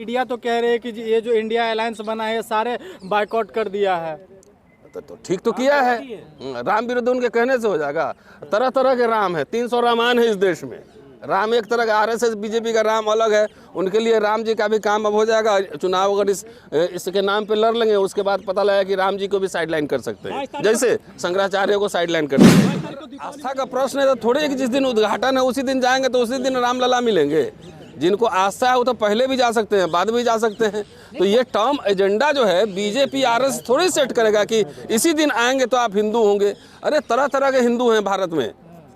Media तो कह रहे हैं कि ये जो इंडिया अलायंस बना है सारे बायकॉट कर दिया है। तो ठीक तो किया है, राम विरोध उनके कहने से हो जाएगा। तरह तरह के राम है, 300 रामायण है इस देश में। राम एक तरह का, आरएसएस बीजेपी का राम अलग है, उनके लिए राम जी का भी काम अब हो जाएगा। चुनाव अगर इसके नाम पे लड़ लेंगे, उसके बाद पता लगा कि राम जी को भी साइडलाइन कर सकते हैं, जैसे शंकराचार्य को साइडलाइन कर सकते हैं। आस्था का प्रश्न है तो थोड़े कि जिस दिन उद्घाटन है उसी दिन जाएंगे तो उसी दिन रामलला मिलेंगे। जिनको आस्था है वो तो पहले भी जा सकते हैं, बाद में भी जा सकते हैं। तो ये टर्म एजेंडा जो है बीजेपी आरएस थोड़ी सेट करेगा कि इसी दिन आएंगे तो आप हिंदू होंगे। अरे तरह तरह के हिंदू हैं भारत में,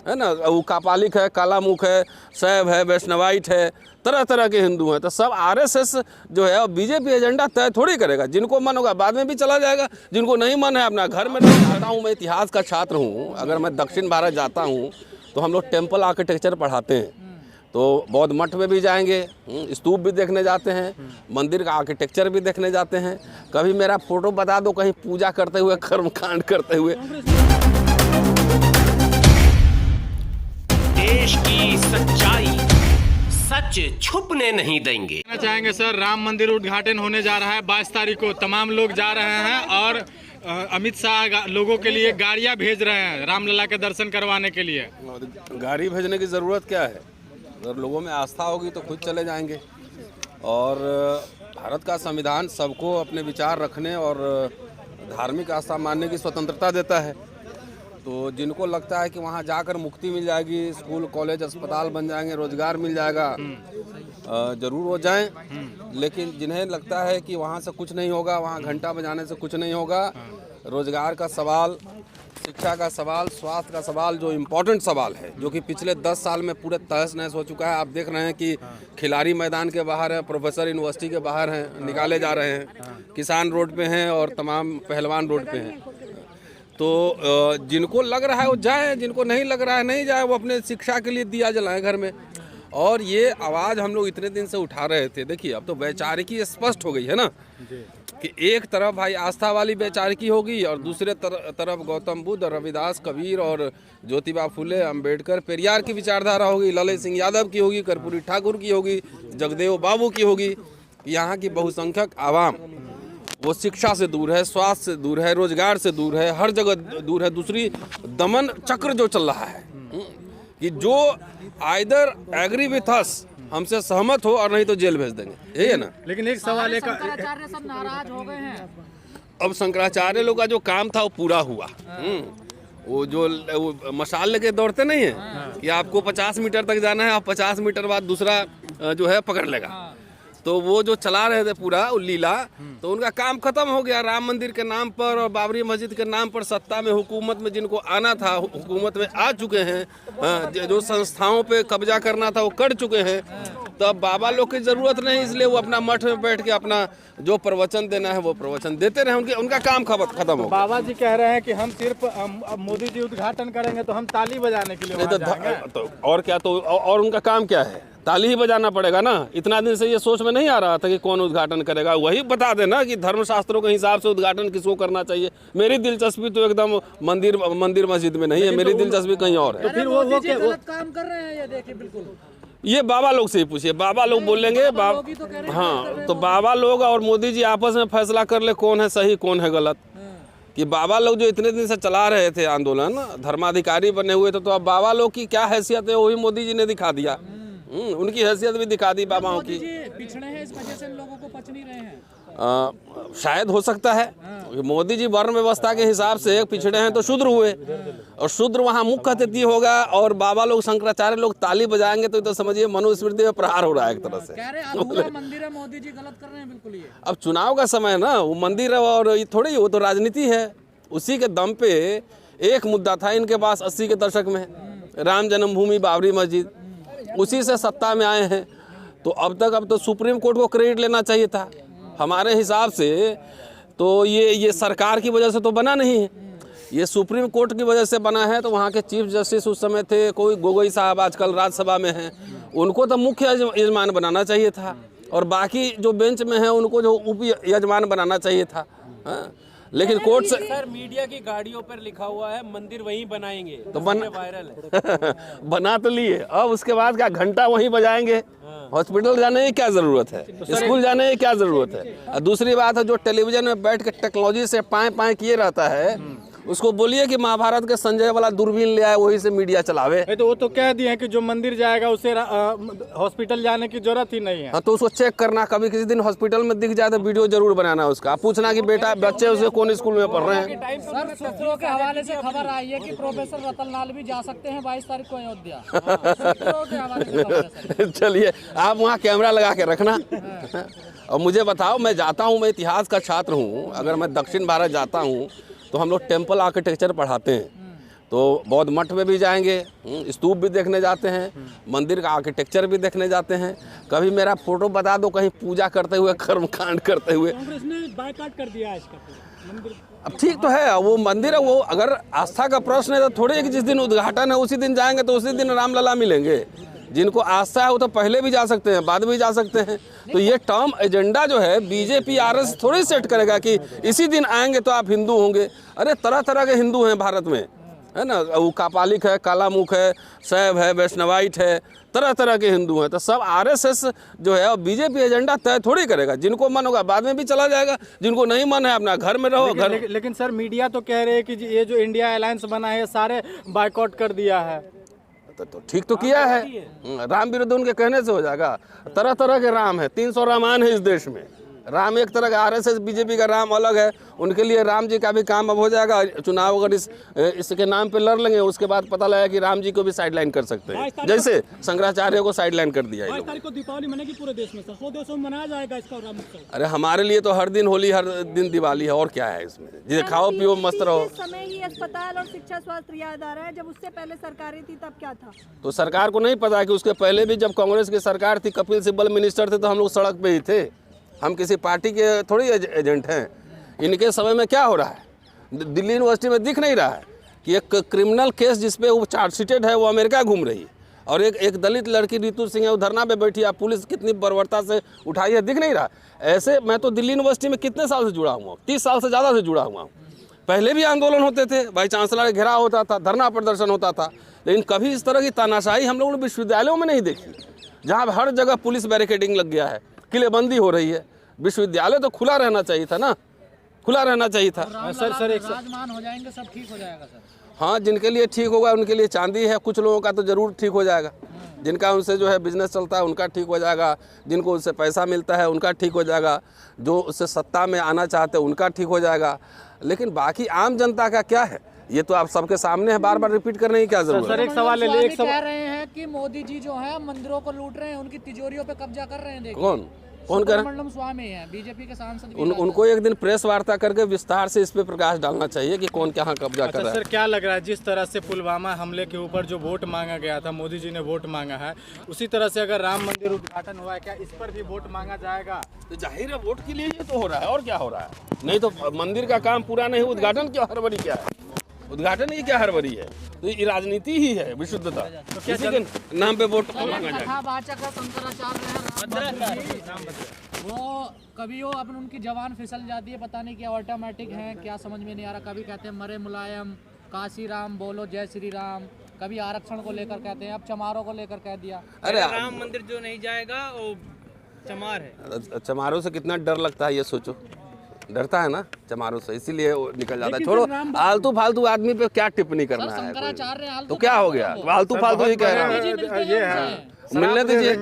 है ना। वो कापालिक है, कालामुख है, शैव है, वैष्णवाइट है, तरह तरह के हिंदू हैं। तो सब आरएसएस जो है बीजेपी एजेंडा तय थोड़ी करेगा। जिनको मन होगा बाद में भी चला जाएगा, जिनको नहीं मन है अपना घर में रहता हूँ। मैं इतिहास का छात्र हूँ, अगर मैं दक्षिण भारत जाता हूँ तो हम लोग टेम्पल आर्किटेक्चर पढ़ाते हैं। तो बौद्ध मठ में भी जाएंगे, स्तूप भी देखने जाते हैं, मंदिर का आर्किटेक्चर भी देखने जाते हैं। कभी मेरा फोटो बता दो कहीं पूजा करते हुए, कर्मकांड करते हुए। देश की सच्चाई, सच छुपने नहीं देंगे। चाहेंगे सर, राम मंदिर उद्घाटन होने जा रहा है 22 तारीख को, तमाम लोग जा रहे हैं और अमित शाह लोगों के लिए गाड़ियां भेज रहे हैं रामलला के दर्शन करवाने के लिए। गाड़ी भेजने की ज़रूरत क्या है? अगर लोगों में आस्था होगी तो खुद चले जाएंगे। और भारत का संविधान सबको अपने विचार रखने और धार्मिक आस्था मानने की स्वतंत्रता देता है। तो जिनको लगता है कि वहाँ जाकर मुक्ति मिल जाएगी, स्कूल कॉलेज अस्पताल बन जाएंगे, रोजगार मिल जाएगा, ज़रूर वो जाएं। लेकिन जिन्हें लगता है कि वहाँ से कुछ नहीं होगा, वहाँ घंटा बजाने से कुछ नहीं होगा, रोजगार का सवाल, शिक्षा का सवाल, स्वास्थ्य का सवाल, जो इम्पोर्टेंट सवाल है, जो कि पिछले 10 साल में पूरे तहस नहस हो चुका है। आप देख रहे हैं कि खिलाड़ी मैदान के बाहर हैं, प्रोफेसर यूनिवर्सिटी के बाहर हैं, निकाले जा रहे हैं, किसान रोड पे हैं और तमाम पहलवान रोड पे हैं। तो जिनको लग रहा है वो जाए, जिनको नहीं लग रहा है नहीं जाए, वो अपने शिक्षा के लिए दिया जलाएं घर में। और ये आवाज़ हम लोग इतने दिन से उठा रहे थे। देखिए अब तो वैचारिकी स्पष्ट हो गई है ना, कि एक तरफ भाई आस्था वाली वैचारिकी होगी और दूसरे तरफ गौतम बुद्ध, रविदास, कबीर और ज्योतिबा फुले, अंबेडकर, पेरियार की विचारधारा होगी, ललित सिंह यादव की होगी, कर्पूरी ठाकुर की होगी, जगदेव बाबू की होगी। यहाँ की बहुसंख्यक आवाम वो शिक्षा से दूर है, स्वास्थ्य से दूर है, रोजगार से दूर है, हर जगह दूर है। दूसरी दमन चक्र जो चल रहा है कि जो आइदर एग्री विथ अस, हमसे सहमत हो, और नहीं तो जेल भेज देंगे, यही है ना। लेकिन एक सवाल है, शंकराचार्य सब नाराज हो गए हैं। अब शंकराचार्य लोग का जो काम था वो पूरा हुआ। वो जो वो मशाल लेके दौड़ते नहीं है कि आपको 50 मीटर तक जाना है, आप 50 मीटर बाद दूसरा जो है पकड़ लेगा। तो वो जो चला रहे थे पूरा वो लीला, तो उनका काम खत्म हो गया। राम मंदिर के नाम पर और बाबरी मस्जिद के नाम पर सत्ता में, हुकूमत में जिनको आना था हुकूमत में आ चुके हैं, जो संस्थाओं पे कब्जा करना था वो कर चुके हैं। तो अब बाबा लोग की जरूरत नहीं, इसलिए वो अपना मठ में बैठ के अपना जो प्रवचन देना है वो प्रवचन देते रहे। उनका काम खत्म हो। बाबा जी कह रहे हैं कि हम सिर्फ मोदी जी उद्घाटन करेंगे तो हम ताली बजाने के लिए तो और क्या, तो और उनका काम क्या है? ताली ही बजाना पड़ेगा ना। इतना दिन से ये सोच में नहीं आ रहा था कि कौन उद्घाटन करेगा, वही बता देना कि धर्मशास्त्रों के हिसाब से उद्घाटन किसको करना चाहिए। मेरी दिलचस्पी तो एकदम मंदिर मस्जिद में नहीं है, मेरी दिलचस्पी कहीं और है। तो फिर वो गलत काम कर रहे हैं, ये देखिए बिल्कुल। ये बाबा लोग से ही पूछिए, बाबा लोग बोलेंगे। हाँ, तो बाबा लोग और मोदी जी आपस में फैसला कर ले कौन है सही कौन है गलत। कि बाबा लोग जो इतने दिन से चला रहे थे आंदोलन, धर्माधिकारी बने हुए थे, तो अब बाबा लोग की क्या हैसियत है वही मोदी जी ने दिखा दिया। उनकी हैसियत भी दिखा दी बाबाओं की। पिछड़े हैं, इस वजह से लोगों को पच नहीं रहे हैं। शायद हो सकता है मोदी जी वर्ण व्यवस्था के हिसाब से पिछड़े हैं तो शूद्र हुए, और शूद्र वहाँ मुख्य अतिथि होगा, और बाबा लोग शंकराचार्य लोग ताली बजाएंगे तो समझिए मनुस्मृति में प्रहार हो रहा है एक तरह से। कह रहे हैं अधूरा मंदिर है, मोदी जी गलत कर रहे हैं बिल्कुल। ये अब चुनाव का समय है ना, वो मंदिर है और ये थोड़ी, वो तो राजनीति है। उसी के दम पे एक मुद्दा था इनके पास 80 के दशक में, राम जन्मभूमि, बाबरी मस्जिद, उसी से सत्ता में आए हैं। तो अब तो सुप्रीम कोर्ट को क्रेडिट लेना चाहिए था हमारे हिसाब से। तो ये सरकार की वजह से तो बना नहीं है, ये सुप्रीम कोर्ट की वजह से बना है। तो वहाँ के चीफ जस्टिस उस समय थे, कोई गोगोई साहब आजकल राज्यसभा में हैं, उनको तो मुख्य यजमान बनाना चाहिए था, और बाकी जो बेंच में हैं उनको जो उप यजमान बनाना चाहिए था। लेकिन कोर्ट से सर मीडिया की गाड़ियों पर लिखा हुआ है मंदिर वहीं बनाएंगे, तो वायरल है। बना तो लिए, अब उसके बाद क्या घंटा वहीं बजाएंगे। हॉस्पिटल जाने की क्या ज़रूरत है, स्कूल जाने की क्या ज़रूरत है। और दूसरी बात है, जो टेलीविजन में बैठ के टेक्नोलॉजी से पाएँ किए रहता है, उसको बोलिए कि महाभारत के संजय वाला दूरबीन ले आए, वही से मीडिया चलावे। तो वो तो कह दिए हैं कि जो मंदिर जाएगा उसे हॉस्पिटल जाने की जरूरत ही नहीं है। हाँ, तो उसको चेक करना, कभी किसी दिन हॉस्पिटल में दिख जाए तो वीडियो जरूर बनाना उसका, पूछना कि बेटा बच्चे उसे कौन स्कूल में पढ़ रहे हैं। सर, सूत्रों के हवाले से खबर आई है कि प्रोफेसर रतनलाल भी जा सकते हैं 22 तारीख को अयोध्या। सूत्रों के हवाले से खबर है सर। चलिए, आप वहाँ कैमरा लगा के रखना और मुझे बताओ, मैं जाता हूँ, मैं इतिहास का छात्र हूँ, अगर मैं दक्षिण भारत जाता हूँ तो हम लोग टेम्पल आर्किटेक्चर पढ़ाते हैं, तो बौद्ध मठ में भी जाएंगे, स्तूप भी देखने जाते हैं, मंदिर का आर्किटेक्चर भी देखने जाते हैं। कभी मेरा फोटो बता दो कहीं पूजा करते हुए, कर्मकांड करते हुए। कांग्रेस ने बायकॉट कर दिया है इसका मंदिर। अब ठीक तो है, वो मंदिर है, वो अगर आस्था का प्रश्न है तो थोड़ी है कि जिस दिन उद्घाटन है उसी दिन जाएंगे तो उसी दिन रामलला मिलेंगे। जिनको आस्था है वो तो पहले भी जा सकते हैं, बाद में भी जा सकते हैं। तो ये टर्म एजेंडा जो है बीजेपी आरएस थोड़ी सेट करेगा कि इसी दिन आएंगे तो आप हिंदू होंगे। अरे तरह तरह के हिंदू हैं भारत में, है ना, वो कापालिक है, कालामुख है, शैव है, वैष्णवाइट है, तरह तरह के हिंदू हैं। तो सब आरएसएस जो है और बीजेपी एजेंडा तय थोड़ी करेगा। जिनको मन होगा बाद में भी चला जाएगा, जिनको नहीं मन है अपना घर में रहो। लेकिन सर, मीडिया तो कह रहे हैं कि ये जो इंडिया अलायंस बना है सारे बायकॉट कर दिया है। तो ठीक तो किया है, राम विरोध उनके कहने से हो जाएगा। तरह तरह के राम है, 300 रामायण है इस देश में। राम एक तरह का, आरएसएस बीजेपी का राम अलग है। उनके लिए राम जी का भी काम अब हो जाएगा। चुनाव अगर इसके नाम पे लड़ लेंगे, उसके बाद पता लगा कि राम जी को भी साइडलाइन कर सकते हैं, जैसे शंकराचार्य को साइडलाइन कर दिया है। 22 तारीख को दीपावली मनेगी पूरे देश में, 100 देशों में मनाया जाएगा इसका राम उत्सव। अरे हमारे लिए तो हर दिन होली, हर दिन दिवाली है, और क्या है इसमें। जिसे खाओ पियो मस्त रहो। इस समय ही अस्पताल और शिक्षा स्वास्थ्य याद आ रहा है, जब उससे पहले सरकारी थी तब क्या था? तो सरकार को नहीं पता कि उसके पहले भी जब कांग्रेस की सरकार थी, कपिल सिब्बल मिनिस्टर थे, तो हम लोग सड़क पे ही थे। हम किसी पार्टी के थोड़ी एजेंट हैं। इनके समय में क्या हो रहा है, दिल्ली यूनिवर्सिटी में दिख नहीं रहा है कि एक क्रिमिनल केस जिसपे वो चार्जशीटेड है वो अमेरिका घूम रही है, और एक दलित लड़की रितु सिंह है वो धरना पे बैठी है, पुलिस कितनी बर्बरता से उठाई है, दिख नहीं रहा। ऐसे मैं तो दिल्ली यूनिवर्सिटी में कितने साल से जुड़ा हुआ हूँ, 30 साल से ज़्यादा से जुड़ा हुआ हूँ। पहले भी आंदोलन होते थे, वाइस चांसलर घेराव होता था, धरना प्रदर्शन होता था, लेकिन कभी इस तरह की तानाशाही हम लोगों ने विश्वविद्यालयों में नहीं देखी, जहाँ हर जगह पुलिस बैरिकेडिंग लग गया है, किलेबंदी हो रही है। विश्वविद्यालय तो खुला रहना चाहिए था ना, खुला रहना चाहिए था। सर एक राजमान हो जाएंगे, सब ठीक हो जाएगा सर। हाँ, जिनके लिए ठीक होगा उनके लिए चांदी है, कुछ लोगों का तो ज़रूर ठीक हो जाएगा। जिनका उनसे जो है बिजनेस चलता है उनका ठीक हो जाएगा, जिनको उससे पैसा मिलता है उनका ठीक हो जाएगा, जो उससे सत्ता में आना चाहते हैं उनका ठीक हो जाएगा। लेकिन बाकी आम जनता का क्या है, ये तो आप सबके सामने है, बार बार रिपीट करने की क्या जरूरत है। सर एक सवाल है, एक कह रहे हैं कि मोदी जी जो है मंदिरों को लूट रहे हैं, उनकी तिजोरियों पे कब्जा कर रहे हैं। देखिए कौन कर रहे हैं? मंडलम स्वामी है, बीजेपी के सांसद। उनको एक दिन प्रेस वार्ता करके विस्तार से इस पे प्रकाश डालना चाहिए कि कौन कहाँ कब्जा कर रहा है। सर क्या लग रहा है, जिस तरह से पुलवामा हमले के ऊपर जो वोट मांगा गया था, मोदी जी ने वोट मांगा है, उसी तरह से अगर राम मंदिर उद्घाटन हुआ है, क्या इस पर भी वोट मांगा जाएगा? तो जाहिर है वोट के लिए ये तो हो रहा है, और क्या हो रहा है। नहीं तो मंदिर का काम पूरा नहीं, उद्घाटन क्या हड़बड़ी क्या है, उद्घाटन ही क्या हड़बड़ी है। तो ये राजनीति ही है, विशुद्धता। तो क्या इसी के नाम पे वोट मांगा जाएगा। वाचक है शंकराचार्य, वो कभी वो अपन उनकी जवान फिसल जाती है, पता नहीं क्या ऑटोमेटिक है, क्या समझ में नहीं आ रहा। कभी कहते हैं मरे मुलायम, काशी राम बोलो जय श्री राम, कभी आरक्षण को लेकर कहते हैं, अब चमारों को लेकर कह दिया। अरे राम मंदिर जो नहीं जाएगा वो चमार है। चमारों से कितना डर लगता है ये सोचो, डरता है ना चमारों से, इसीलिए वो निकल जाता है। छोड़ो, आलतू फालतू आदमी पे क्या टिप्पणी करना है, तो क्या हो गया, आलतू फालतू ही कह रहा है। मिलने दीजिए,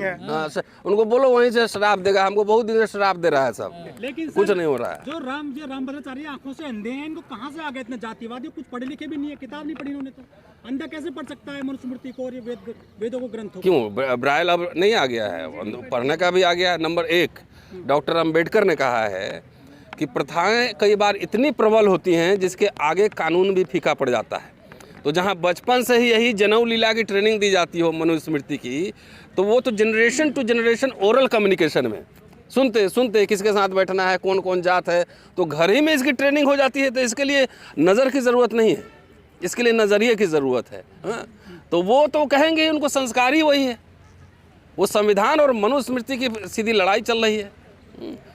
उनको बोलो वहीं से शराब देगा, हमको बहुत दिन से शराब दे रहा है सब, लेकिन कुछ नहीं हो रहा है। जो रामभद्राचार्य आंखों से अंधे हैं, इनको कहाँ से आ गए इतने जातिवादी, कुछ पढ़े लिखे भी नहीं है, किताब नहीं पढ़ी उन्होंने, तो अंधा कैसे पढ़ सकता है मनुस्मृति को और ये वेदों को ग्रंथों? क्यों ब्राइल अब नहीं आ गया है, पढ़ने का भी आ गया है। नंबर 1, डॉक्टर अम्बेडकर ने कहा है कि प्रथाएं कई बार इतनी प्रबल होती हैं जिसके आगे कानून भी फीका पड़ जाता है। तो जहाँ बचपन से ही यही जनेऊ लीला की ट्रेनिंग दी जाती हो मनुस्मृति की, तो वो तो generation to generation oral communication में सुनते सुनते किसके साथ बैठना है, कौन कौन जात है, तो घर ही में इसकी ट्रेनिंग हो जाती है। तो इसके लिए नज़र की ज़रूरत नहीं है, इसके लिए नज़रिए की ज़रूरत है। हाँ, तो वो तो कहेंगे उनको संस्कार ही वही है, वो संविधान और मनुस्मृति की सीधी लड़ाई चल रही है।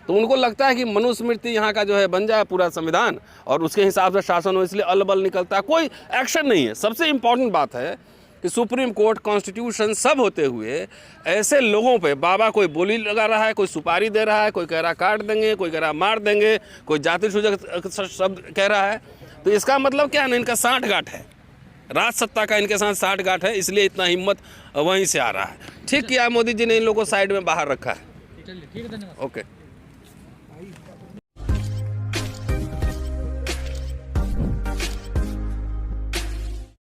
तो उनको लगता है कि मनुस्मृति यहाँ का जो है बन जाए पूरा संविधान और उसके हिसाब से शासन हो, इसलिए अलबल निकलता है, कोई एक्शन नहीं है। सबसे इम्पोर्टेंट बात है कि सुप्रीम कोर्ट, कॉन्स्टिट्यूशन सब होते हुए ऐसे लोगों पे बाबा कोई बोली लगा रहा है, कोई सुपारी दे रहा है, कोई कह रहा काट देंगे, कोई कह रहा मार देंगे, कोई जाति सूचक शब्द कह रहा है। तो इसका मतलब क्या है ना, इनका साठगांठ है, राज सत्ता का इनके साथ साठगांठ है, इसलिए इतना हिम्मत वहीं से आ रहा है। ठीक किया मोदी जी ने इन लोगों को साइड में बाहर रखा है। चलिए ठीक है, धन्यवाद। ओके।